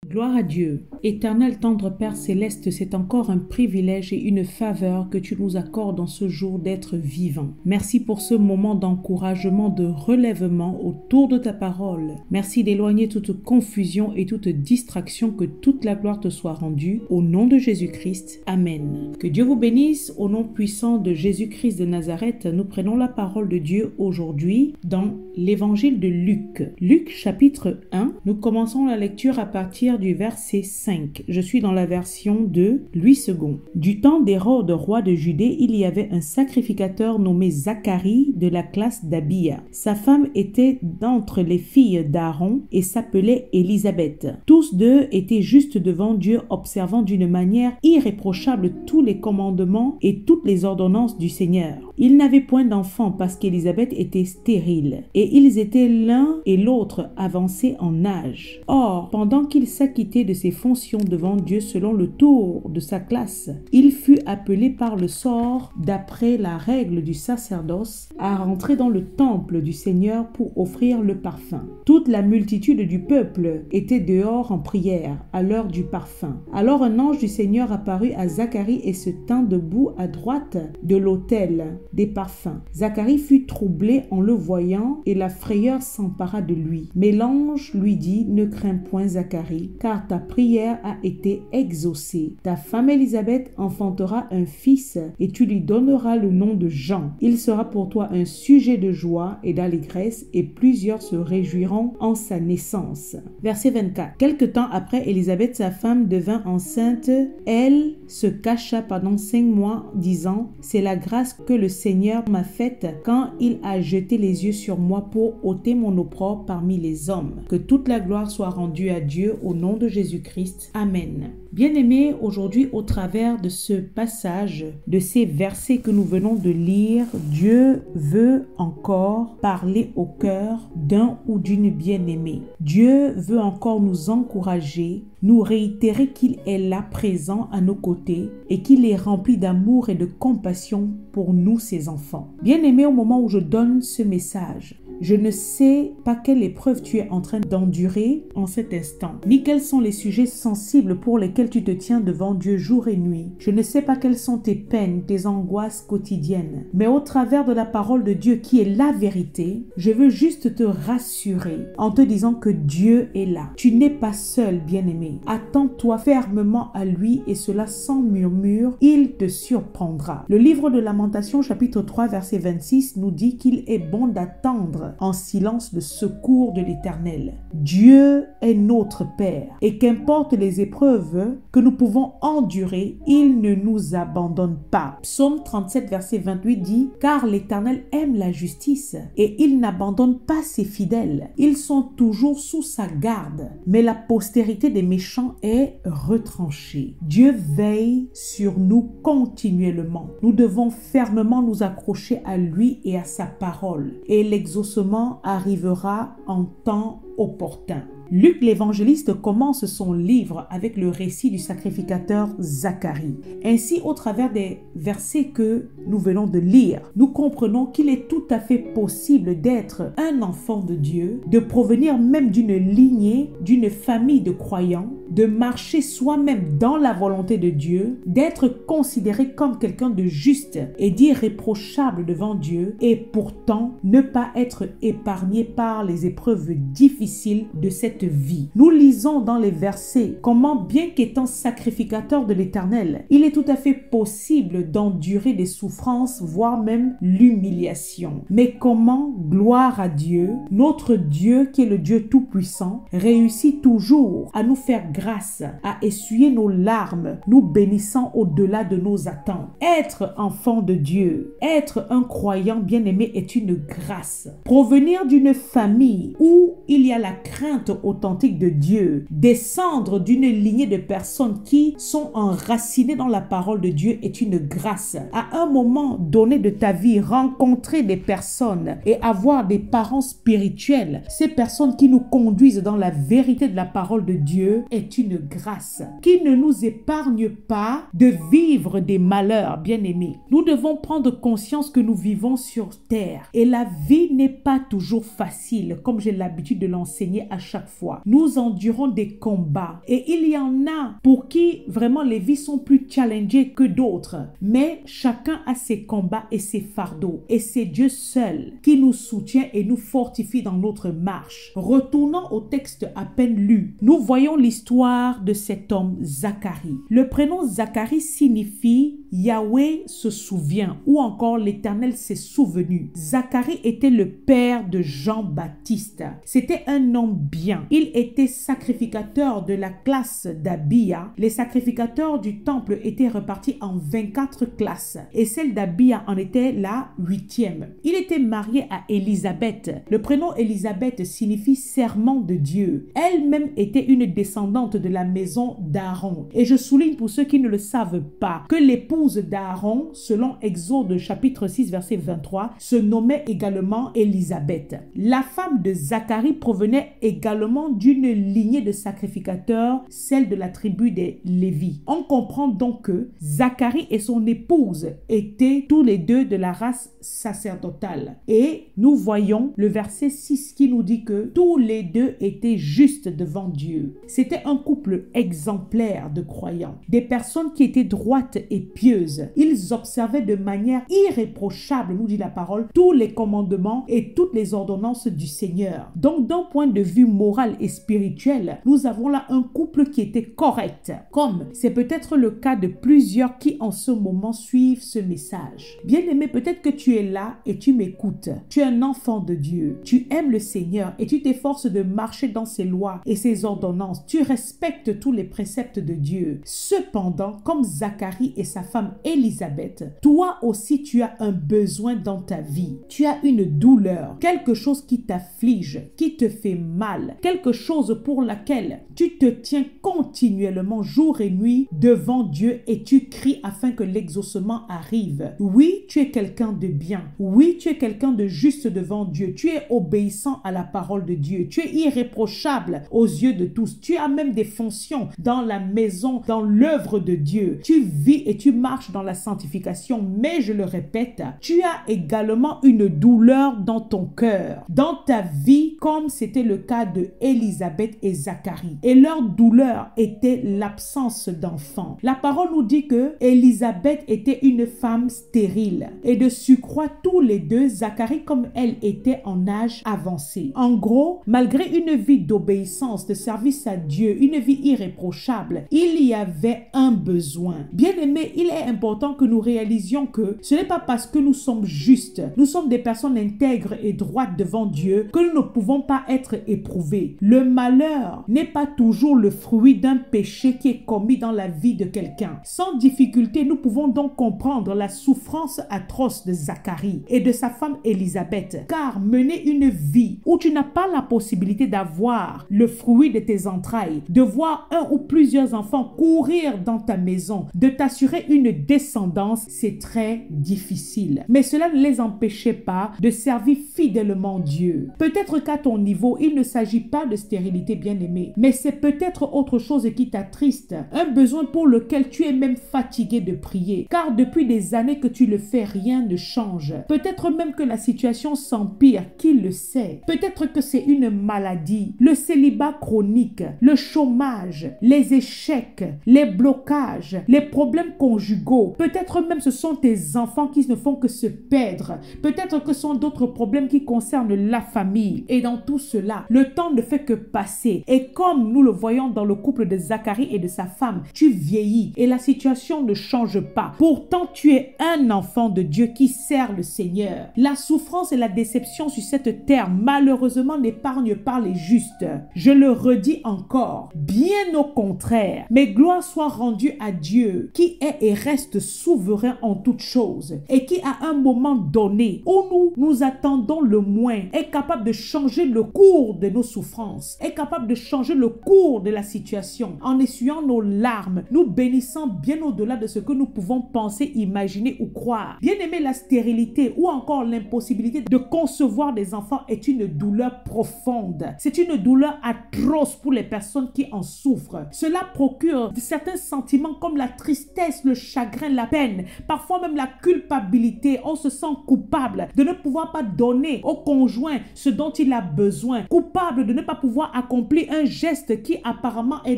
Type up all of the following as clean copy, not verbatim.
Gloire à Dieu. Éternel tendre Père céleste, c'est encore un privilège et une faveur que tu nous accordes en ce jour d'être vivant. Merci pour ce moment d'encouragement, de relèvement autour de ta parole. Merci d'éloigner toute confusion et toute distraction, que toute la gloire te soit rendue. Au nom de Jésus-Christ, Amen. Que Dieu vous bénisse. Au nom puissant de Jésus-Christ de Nazareth, nous prenons la parole de Dieu aujourd'hui dans l'évangile de Luc. Luc chapitre 1, nous commençons la lecture à partir du verset 5. Je suis dans la version de Louis II. Du temps d'Hérode, roi de Judée, il y avait un sacrificateur nommé Zacharie de la classe d'Abia. Sa femme était d'entre les filles d'Aaron et s'appelait Élisabeth. Tous deux étaient justes devant Dieu, observant d'une manière irréprochable tous les commandements et toutes les ordonnances du Seigneur. Ils n'avaient point d'enfants parce qu'Élisabeth était stérile, et ils étaient l'un et l'autre avancés en âge. Or, pendant qu'il s'acquittait de ses fonctions devant Dieu selon le tour de sa classe, il fut appelé par le sort, d'après la règle du sacerdoce, à rentrer dans le temple du Seigneur pour offrir le parfum. Toute la multitude du peuple était dehors en prière à l'heure du parfum. Alors un ange du Seigneur apparut à Zacharie et se tint debout à droite de l'autel des parfums. Zacharie fut troublé en le voyant et la frayeur s'empara de lui. Mais l'ange lui dit: ne crains point, Zacharie, car ta prière a été exaucée. Ta femme Élisabeth enfantera un fils et tu lui donneras le nom de Jean. Il sera pour toi un sujet de joie et d'allégresse et plusieurs se réjouiront en sa naissance. Verset 24. Quelque temps après, Élisabeth, sa femme, devint enceinte. Elle se cacha pendant 5 mois, disant: c'est la grâce que le Seigneur m'a faite quand il a jeté les yeux sur moi pour ôter mon opprobre parmi les hommes. Que toute la gloire soit rendue à Dieu au nom de Jésus-Christ. Amen. Bien-aimés, aujourd'hui, au travers de ce passage, de ces versets que nous venons de lire, Dieu veut encore parler au cœur d'un ou d'une bien-aimée. Dieu veut encore nous encourager, nous réitérer qu'il est là présent à nos côtés et qu'il est rempli d'amour et de compassion pour nous, ses enfants. Bien-aimés, au moment où je donne ce message, je ne sais pas quelle épreuve tu es en train d'endurer en cet instant, ni quels sont les sujets sensibles pour lesquels tu te tiens devant Dieu jour et nuit. Je ne sais pas quelles sont tes peines, tes angoisses quotidiennes. Mais au travers de la parole de Dieu qui est la vérité, je veux juste te rassurer en te disant que Dieu est là. Tu n'es pas seul, bien-aimé. Attends-toi fermement à lui et cela sans murmure, il te surprendra. Le livre de Lamentations, chapitre 3, verset 26, nous dit qu'il est bon d'attendre en silence le secours de l'Éternel. Dieu est notre Père et qu'importe les épreuves que nous pouvons endurer, il ne nous abandonne pas. Psaume 37 verset 28 dit: car l'Éternel aime la justice et il n'abandonne pas ses fidèles. Ils sont toujours sous sa garde, mais la postérité des méchants est retranchée. Dieu veille sur nous continuellement. Nous devons fermement nous accrocher à lui et à sa parole, et l'exaucement arrivera en temps opportun. Luc l'évangéliste commence son livre avec le récit du sacrificateur Zacharie. Ainsi, au travers des versets que nous venons de lire, nous comprenons qu'il est tout à fait possible d'être un enfant de Dieu, de provenir même d'une lignée, d'une famille de croyants, de marcher soi-même dans la volonté de Dieu, d'être considéré comme quelqu'un de juste et d'irréprochable devant Dieu, et pourtant ne pas être épargné par les épreuves difficiles de cette vie. Nous lisons dans les versets comment, bien qu'étant sacrificateur de l'Éternel, il est tout à fait possible d'endurer des souffrances, voire même l'humiliation. Mais comment, gloire à Dieu, notre Dieu qui est le Dieu Tout-Puissant, réussit toujours à nous faire grâce, à essuyer nos larmes, nous bénissant au-delà de nos attentes. Être enfant de Dieu, être un croyant bien-aimé est une grâce. Provenir d'une famille où il y a la crainte authentique de Dieu, descendre d'une lignée de personnes qui sont enracinées dans la parole de Dieu est une grâce. À un moment donné de ta vie, rencontrer des personnes et avoir des parents spirituels, ces personnes qui nous conduisent dans la vérité de la parole de Dieu, est une grâce qui ne nous épargne pas de vivre des malheurs, bien-aimés. Nous devons prendre conscience que nous vivons sur terre et la vie n'est pas toujours facile, comme j'ai l'habitude de l'enseigner à chaque fois. parfois, nous endurons des combats et il y en a pour qui vraiment les vies sont plus challengées que d'autres. Mais chacun a ses combats et ses fardeaux et c'est Dieu seul qui nous soutient et nous fortifie dans notre marche. Retournons au texte à peine lu. Nous voyons l'histoire de cet homme Zacharie. Le prénom Zacharie signifie Yahweh se souvient ou encore l'Éternel s'est souvenu. Zacharie était le père de Jean-Baptiste. C'était un homme bien. Il était sacrificateur de la classe d'Abia. Les sacrificateurs du temple étaient repartis en 24 classes et celle d'Abia en était la 8e. Il était marié à Élisabeth. Le prénom Élisabeth signifie serment de Dieu. Elle-même était une descendante de la maison d'Aaron. Et je souligne pour ceux qui ne le savent pas que l'épouse d'Aaron, selon Exode chapitre 6 verset 23, se nommait également Élisabeth. La femme de Zacharie provenait également d'une lignée de sacrificateurs, celle de la tribu des Lévis. On comprend donc que Zacharie et son épouse étaient tous les deux de la race sacerdotale. Et nous voyons le verset 6 qui nous dit que tous les deux étaient justes devant Dieu. C'était un couple exemplaire de croyants, des personnes qui étaient droites et pieuses. Ils observaient de manière irréprochable, nous dit la parole, tous les commandements et toutes les ordonnances du Seigneur. Donc d'un point de vue moral et spirituel, nous avons là un couple qui était correct, comme c'est peut-être le cas de plusieurs qui en ce moment suivent ce message. Bien-aimé, peut-être que tu es là et tu m'écoutes. Tu es un enfant de Dieu. Tu aimes le Seigneur et tu t'efforces de marcher dans ses lois et ses ordonnances. Tu respectes tous les préceptes de Dieu. Cependant, comme Zacharie et sa femme Élisabeth, toi aussi tu as un besoin dans ta vie. Tu as une douleur, quelque chose qui t'afflige, qui te fait mal, quelque chose pour laquelle tu te tiens continuellement jour et nuit devant Dieu et tu cries afin que l'exaucement arrive. Oui, tu es quelqu'un de bien. Oui, tu es quelqu'un de juste devant Dieu. Tu es obéissant à la parole de Dieu. Tu es irréprochable aux yeux de tous. Tu as même des fonctions dans la maison, dans l'œuvre de Dieu. Tu vis et tu marches dans la sanctification. Mais je le répète, tu as également une douleur dans ton cœur, dans ta vie, comme c'était le cas de Élisabeth et Zacharie. Et leur douleur était l'absence d'enfants. La parole nous dit que Élisabeth était une femme stérile. Et de surcroît, tous les deux, Zacharie comme elle était en âge avancé. En gros, malgré une vie d'obéissance, de service à Dieu, une vie irréprochable, il y avait un besoin. Bien-aimés, il est important que nous réalisions que ce n'est pas parce que nous sommes justes, nous sommes des personnes intègres et droites devant Dieu que nous ne pouvons pas être éprouvés. Le malheur n'est pas toujours le fruit d'un péché qui est commis dans la vie de quelqu'un. Sans difficulté, nous pouvons donc comprendre la souffrance atroce de Zacharie et de sa femme Élisabeth, car mener une vie où tu n'as pas la possibilité d'avoir le fruit de tes entrailles, de voir un ou plusieurs enfants courir dans ta maison, de t'assurer une descendance, c'est très difficile. Mais cela ne les empêchait pas de servir fidèlement Dieu. Peut-être qu'à ton niveau, il ne s'agit pas de stérilité, bien-aimé, mais c'est peut-être autre chose qui t'attriste, un besoin pour lequel tu es même fatigué de prier, car depuis des années que tu le fais, rien ne change. Peut-être même que la situation s'empire, qui le sait. Peut-être que c'est une maladie, le célibat chronique, le chômage, les échecs, les blocages, les problèmes conjugaux. Peut-être même ce sont tes enfants qui ne font que se perdre. Peut-être que ce sont d'autres problèmes qui concernent la famille. Et dans tout cela, le temps ne fait que passer. Et comme nous le voyons dans le couple de Zacharie et de sa femme, tu vieillis et la situation ne change pas. Pourtant, tu es un enfant de Dieu qui sert le Seigneur. La souffrance et la déception sur cette terre, malheureusement, n'épargnent pas les justes. Je le redis encore, bien au contraire. Mais gloire soit rendue à Dieu, qui est et reste souverain en toutes choses, et qui à un moment donné, où nous attendons le moins, est capable de changer le cours de nos souffrances, est capable de changer le cours de la situation, en essuyant nos larmes, nous bénissant bien au-delà de ce que nous pouvons penser, imaginer ou croire. Bien aimé, la stérilité ou encore l'impossibilité de concevoir des enfants est une douleur profonde. C'est une douleur atroce pour les personnes qui en souffrent. Cela procure certains sentiments comme la tristesse, le chagrin, la peine, parfois même la culpabilité. On se sent coupable de ne pouvoir pas donner au conjoint ce dont il a besoin, coupable de ne pas pouvoir accomplir un geste qui apparemment est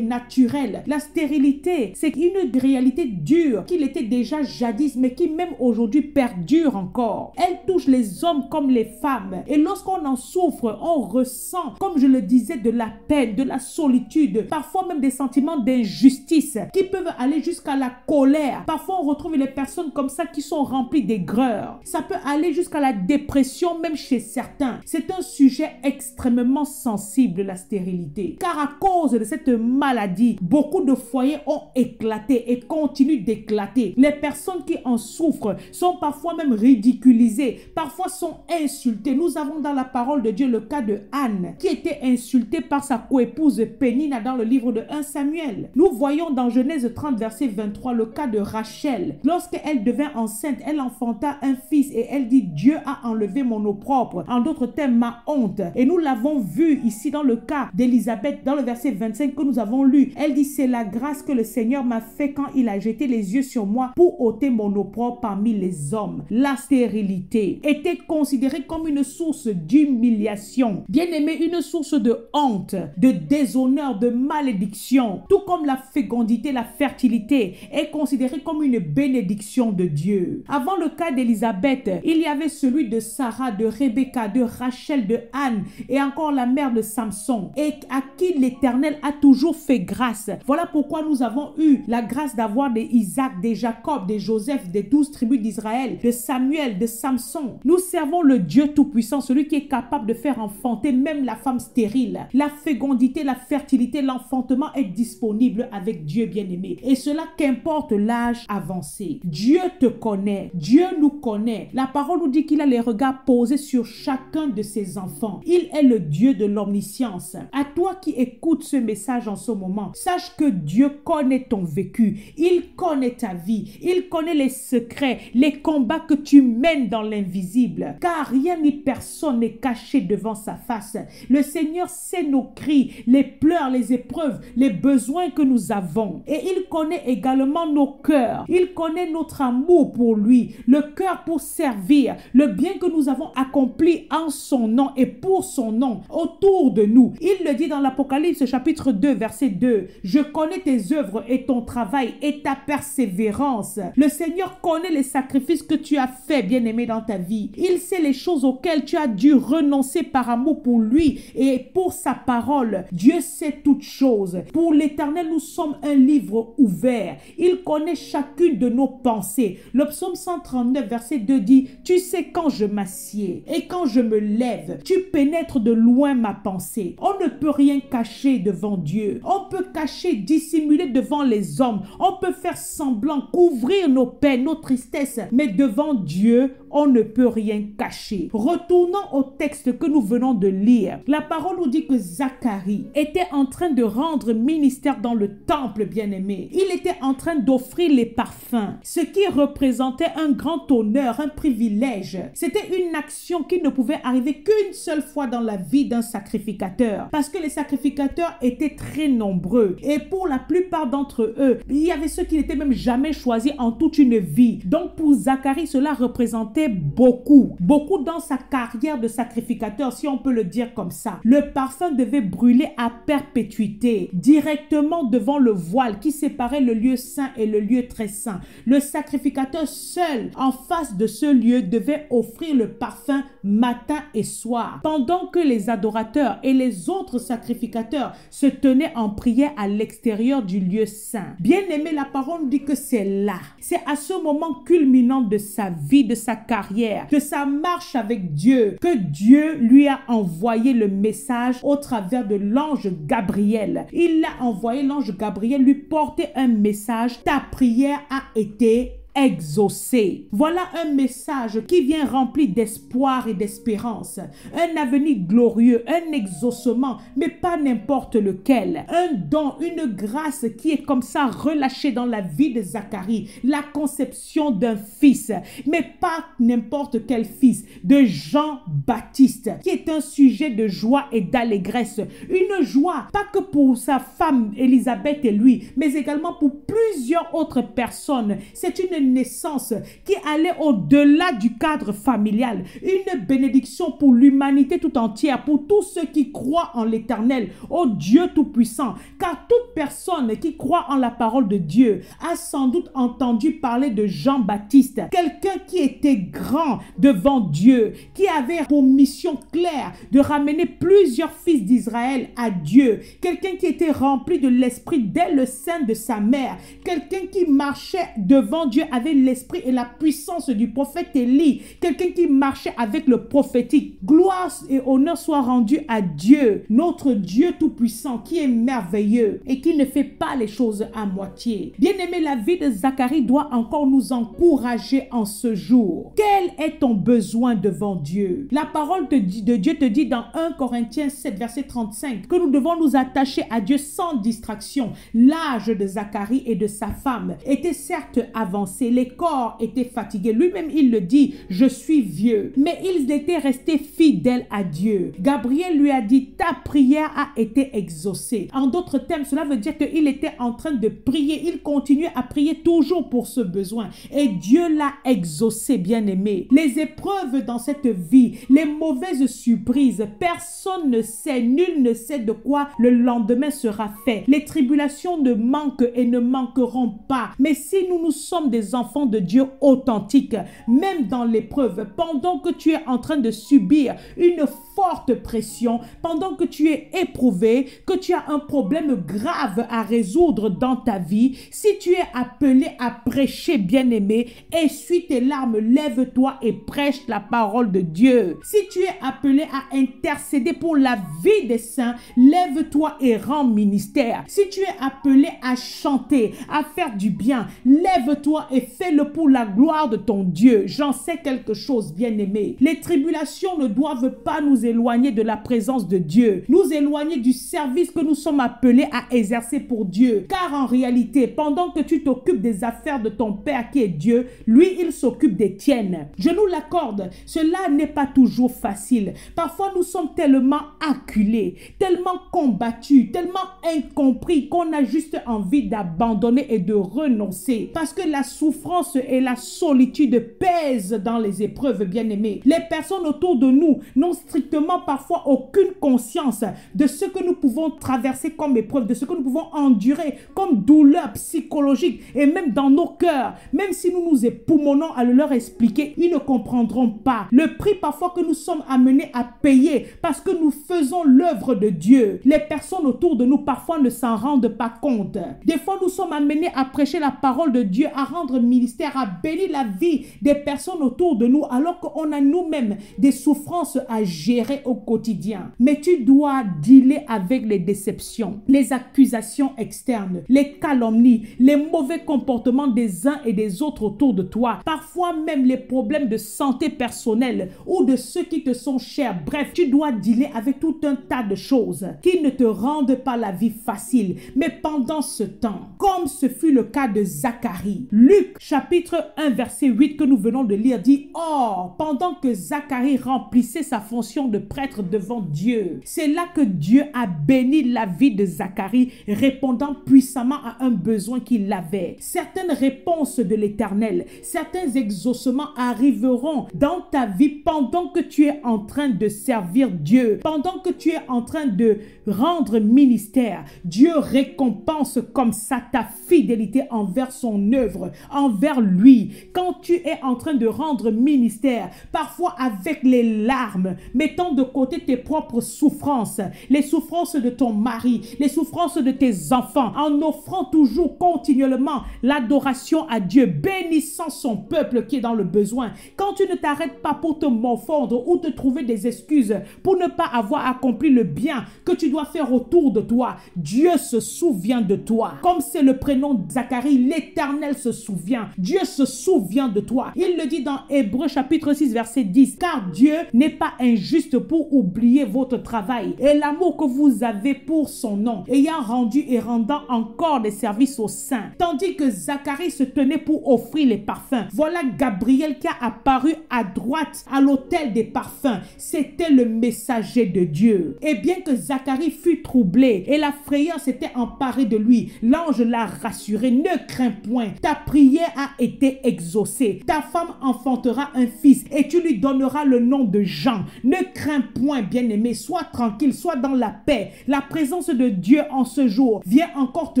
naturel. La stérilité, c'est une réalité dure qu'il était déjà jadis, mais qui même aujourd'hui perdure encore. Elle touche les hommes comme les femmes. Et lorsqu'on en souffre, on ressent, comme je le disais, de la peine, de la solitude, parfois même des sentiments d'injustice qui peuvent aller jusqu'à la colère. Parfois, on retrouve les personnes comme ça qui sont remplies d'aigreur. Ça peut aller jusqu'à la dépression, même chez certains. C'est un sujet extrêmement sensible, la stérilité. Car à cause de cette maladie, beaucoup de foyers ont éclaté et continuent d'éclater. Les personnes qui en souffrent sont parfois même ridiculisées, parfois sont insultées. Nous avons dans la parole de Dieu le cas de Anne, qui était insultée par sa coépouse Pénina dans le livre de 1 Samuel. Nous voyons dans Genèse 30, verset 23, le cas de Rachel. Lorsqu'elle devint enceinte, elle enfanta un fils et elle dit: Dieu a enlevé mon opprobre, en d'autres termes ma honte. Et nous l'avons vu ici dans le cas d'Élisabeth, dans le verset 25 que nous avons lu. Elle dit: c'est la grâce que le Seigneur m'a fait quand il a jeté les yeux sur moi pour ôter mon opprobre parmi les hommes. La stérilité était considérée comme une source d'humiliation. Bien aimé, une source de honte, de déshonneur, de malédiction. Tout comme la fécondité, la fertilité est considérée comme une bénédiction de Dieu. Avant le cas d'Élisabeth, il y avait celui de Sarah, de Rebecca, de Rachel, de Anne et encore la mère de Samson, et à qui l'Éternel a toujours fait grâce. Voilà pourquoi nous avons eu la grâce d'avoir des Isaac, des Jacob, des Joseph, des 12 tribus d'Israël, de Samuel, de Samson. Nous servons le Dieu Tout-Puissant, celui qui est capable de faire enfanter même la femme stérile. La fécondité, la fertilité, l'enfantement est disponible avec Dieu bien-aimé. Et cela qu'importe l'âge avancé. Dieu te connaît. Dieu nous connaît. La parole nous dit qu'il a les regards posés sur chacun de ses enfants. Il est le Dieu de l'omniscience. À toi qui écoutes ce message en ce moment, sache que Dieu connaît ton vécu. Il connaît ta vie. Il connaît les secrets, les combats que tu mènes dans l'invisible. Car rien ni personne n'est caché devant sa face. Le Seigneur sait nos cris, les pleurs, les épreuves, les besoins que nous avons. Et il connaît également nos cœurs. Il connaît notre amour pour lui, le cœur pour servir, le bien que nous avons accompli en son nom et pour son nom autour de nous. Il le dit dans l'Apocalypse chapitre 2 verset 2. Je connais tes œuvres et ton travail et ta persévérance. Le Seigneur connaît les sacrifices que tu as faits, bien-aimé, dans ta vie. Il sait les choses auxquelles tu as dû renoncer par amour pour lui et pour sa parole. Dieu sait toutes choses. Pour l'Éternel, nous sommes un livre ouvert. Il connaît chacune de nos pensées. Le psaume 139 verset 2 dit: tu sais quand je m'assieds et quand je me lève, tu pénètres de loin ma pensée. On ne peut rien cacher devant Dieu. On peut cacher, dissimuler devant les hommes. On peut faire semblant, couvrir nos peines, nos tristesses. Mais devant Dieu, on ne peut rien cacher. Retournons au texte que nous venons de lire. La parole nous dit que Zacharie était en train de rendre ministère dans le temple, bien-aimé. Il était en train d'offrir les parfums, ce qui représentait un grand honneur, un privilège. C'était une action qui ne pouvait arriver qu'une seule fois dans la vie d'un sacrificateur, parce que les sacrificateurs étaient très nombreux. Et pour la plupart d'entre eux, il y avait ceux qui n'étaient même jamais choisis en toute une vie. Donc pour Zacharie, cela représentait beaucoup dans sa carrière de sacrificateur, si on peut le dire comme ça. Le parfum devait brûler à perpétuité, directement devant le voile qui séparait le lieu saint et le lieu très saint. Le sacrificateur seul, en face de ce lieu, devait offrir le parfum matin et soir, pendant que les adorateurs et les autres sacrificateurs se tenaient en prière à l'extérieur du lieu saint. Bien aimé, la parole dit que c'est là, c'est à ce moment culminant de sa vie, de sa carrière, de sa marche avec Dieu, que Dieu lui a envoyé le message au travers de l'ange Gabriel. Il a envoyé l'ange Gabriel lui porter un message: ta prière a été exaucé. Voilà un message qui vient rempli d'espoir et d'espérance. Un avenir glorieux, un exaucement, mais pas n'importe lequel. Un don, une grâce qui est comme ça relâchée dans la vie de Zacharie. La conception d'un fils, mais pas n'importe quel fils, de Jean-Baptiste, qui est un sujet de joie et d'allégresse. Une joie, pas que pour sa femme Élisabeth et lui, mais également pour plusieurs autres personnes. C'est une une naissance qui allait au-delà du cadre familial, une bénédiction pour l'humanité tout entière, pour tous ceux qui croient en l'Éternel, au Dieu Tout-Puissant. Car toute personne qui croit en la parole de Dieu a sans doute entendu parler de Jean-Baptiste, quelqu'un qui était grand devant Dieu, qui avait pour mission claire de ramener plusieurs fils d'Israël à Dieu, quelqu'un qui était rempli de l'esprit dès le sein de sa mère, quelqu'un qui marchait devant Dieu avec l'esprit et la puissance du prophète Élie, quelqu'un qui marchait avec le prophétique. Gloire et honneur soient rendus à Dieu, notre Dieu Tout-Puissant, qui est merveilleux et qui ne fait pas les choses à moitié. Bien-aimé, la vie de Zacharie doit encore nous encourager en ce jour. Quel est ton besoin devant Dieu? La parole de Dieu te dit dans 1 Corinthiens 7, verset 35, que nous devons nous attacher à Dieu sans distraction. L'âge de Zacharie et de sa femme était certes avancé, les corps étaient fatigués. Lui-même, il le dit, je suis vieux. Mais ils étaient restés fidèles à Dieu. Gabriel lui a dit, ta prière a été exaucée. En d'autres termes, cela veut dire qu'il était en train de prier. Il continuait à prier toujours pour ce besoin. Et Dieu l'a exaucé, bien-aimé. Les épreuves dans cette vie, les mauvaises surprises, personne ne sait, nul ne sait de quoi le lendemain sera fait. Les tribulations ne manquent et ne manqueront pas. Mais si nous sommes des enfants de Dieu authentiques, même dans l'épreuve, pendant que tu es en train de subir une forte pression, pendant que tu es éprouvé, que tu as un problème grave à résoudre dans ta vie, si tu es appelé à prêcher, bien-aimé, essuie tes larmes, lève-toi et prêche la parole de Dieu. Si tu es appelé à intercéder pour la vie des saints, lève-toi et rends ministère. Si tu es appelé à chanter, à faire du bien, lève-toi et fais-le pour la gloire de ton Dieu. J'en sais quelque chose, bien-aimé. Les tribulations ne doivent pas nous éloigner de la présence de Dieu, nous éloigner du service que nous sommes appelés à exercer pour Dieu. Car en réalité, pendant que tu t'occupes des affaires de ton Père qui est Dieu, lui, il s'occupe des tiennes. Je nous l'accorde, cela n'est pas toujours facile. Parfois, nous sommes tellement acculés, tellement combattus, tellement incompris qu'on a juste envie d'abandonner et de renoncer. Parce que la souffrance et la solitude pèsent dans les épreuves, bien-aimés. Les personnes autour de nous n'ont strictement parfois aucune conscience de ce que nous pouvons traverser comme épreuve, de ce que nous pouvons endurer comme douleur psychologique et même dans nos cœurs. Même si nous nous époumonnons à le leur expliquer, ils ne comprendront pas le prix parfois que nous sommes amenés à payer parce que nous faisons l'œuvre de Dieu. Les personnes autour de nous parfois ne s'en rendent pas compte. Des fois, nous sommes amenés à prêcher la parole de Dieu, à rendre ministère, à bénir la vie des personnes autour de nous alors qu'on a nous-mêmes des souffrances à gérer au quotidien. Mais tu dois dealer avec les déceptions, les accusations externes, les calomnies, les mauvais comportements des uns et des autres autour de toi. Parfois même les problèmes de santé personnelle ou de ceux qui te sont chers. Bref, tu dois dealer avec tout un tas de choses qui ne te rendent pas la vie facile. Mais pendant ce temps, comme ce fut le cas de Zacharie, Luc chapitre 1 verset 8 que nous venons de lire dit « Or, pendant que Zacharie remplissait sa fonction de prêtre devant Dieu, c'est là que Dieu a béni la vie de Zacharie, répondant puissamment à un besoin qu'il avait. Certaines réponses de l'Éternel, certains exaucements arriveront dans ta vie pendant que tu es en train de servir Dieu, pendant que tu es en train de rendre ministère. Dieu récompense comme ça ta fidélité envers son œuvre, envers lui. Quand tu es en train de rendre ministère, parfois avec les larmes, mettant de côté tes propres souffrances, les souffrances de ton mari, les souffrances de tes enfants, en offrant toujours continuellement l'adoration à Dieu, bénissant son peuple qui est dans le besoin. Quand tu ne t'arrêtes pas pour te morfondre ou te trouver des excuses pour ne pas avoir accompli le bien que tu dois faire autour de toi, Dieu se souvient de toi. Comme c'est le prénom de Zacharie, l'Éternel se souvient. Dieu se souvient de toi. Il le dit dans Hébreux chapitre 6 verset 10. Car Dieu n'est pas injuste pour oublier votre travail et l'amour que vous avez pour son nom, ayant rendu et rendant encore des services aux saints. Tandis que Zacharie se tenait pour offrir les parfums, voilà Gabriel qui a apparu à droite à l'autel des parfums. C'était le messager de Dieu. Et bien que Zacharie fut troublé et la frayeur s'était emparée de lui, l'ange l'a rassuré. Ne crains point, ta prière prière a été exaucée. Ta femme enfantera un fils et tu lui donneras le nom de Jean. Ne crains point, bien-aimé, sois tranquille, sois dans la paix. La présence de Dieu en ce jour vient encore te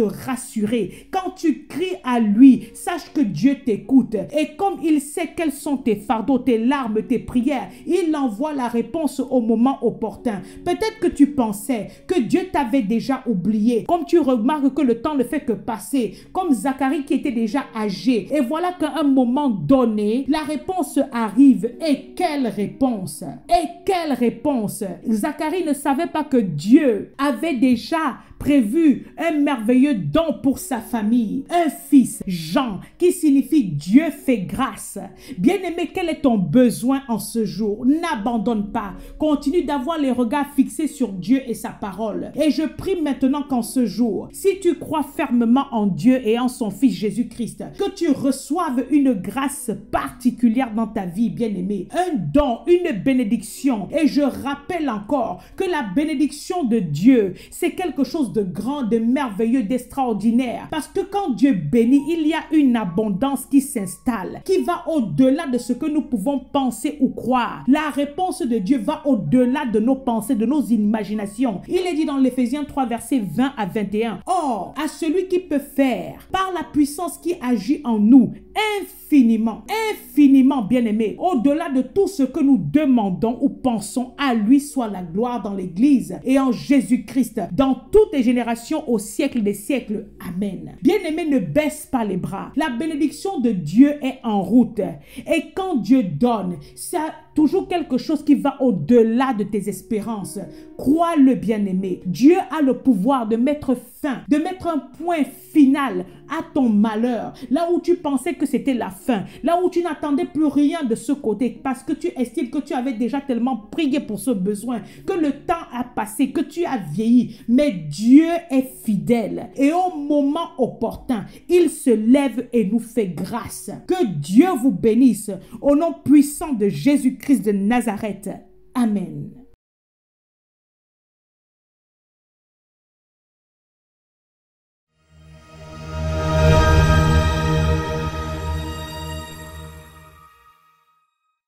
rassurer. Quand tu cries à lui, sache que Dieu t'écoute. Et comme il sait quels sont tes fardeaux, tes larmes, tes prières, il envoie la réponse au moment opportun. Peut-être que tu pensais que Dieu t'avait déjà oublié. Comme tu remarques que le temps ne fait que passer. Comme Zacharie qui était déjà âgé. Et voilà qu'à un moment donné, la réponse arrive. Et quelle réponse? Et quelle réponse? Zacharie ne savait pas que Dieu avait déjà prévu un merveilleux don pour sa famille. Un fils, Jean, qui signifie Dieu fait grâce. Bien-aimé, quel est ton besoin en ce jour? N'abandonne pas. Continue d'avoir les regards fixés sur Dieu et sa parole. Et je prie maintenant qu'en ce jour, si tu crois fermement en Dieu et en son Fils Jésus-Christ, que tu reçoives une grâce particulière dans ta vie, bien-aimé. Un don, une bénédiction. Et je rappelle encore que la bénédiction de Dieu, c'est quelque chose de grand, de merveilleux, d'extraordinaire. Parce que quand Dieu bénit, il y a une abondance qui s'installe, qui va au-delà de ce que nous pouvons penser ou croire. La réponse de Dieu va au-delà de nos pensées, de nos imaginations. Il est dit dans l'Éphésiens 3, versets 20 à 21. Or, à celui qui peut faire, par la puissance qui agit en nous, infiniment, infiniment, bien-aimé, au-delà de tout ce que nous demandons ou pensons, à lui soit la gloire dans l'Église et en Jésus-Christ, dans toutes les générations au siècle des siècles. Amen. Bien-aimé, ne baisse pas les bras. La bénédiction de Dieu est en route. Et quand Dieu donne, ça toujours quelque chose qui va au-delà de tes espérances. Crois-le, bien-aimé. Dieu a le pouvoir de mettre fin, de mettre un point final à ton malheur. Là où tu pensais que c'était la fin, là où tu n'attendais plus rien de ce côté parce que tu estimes que tu avais déjà tellement prié pour ce besoin, que le temps a passé, que tu as vieilli. Mais Dieu est fidèle et au moment opportun, il se lève et nous fait grâce. Que Dieu vous bénisse au nom puissant de Jésus-Christ de Nazareth. Amen.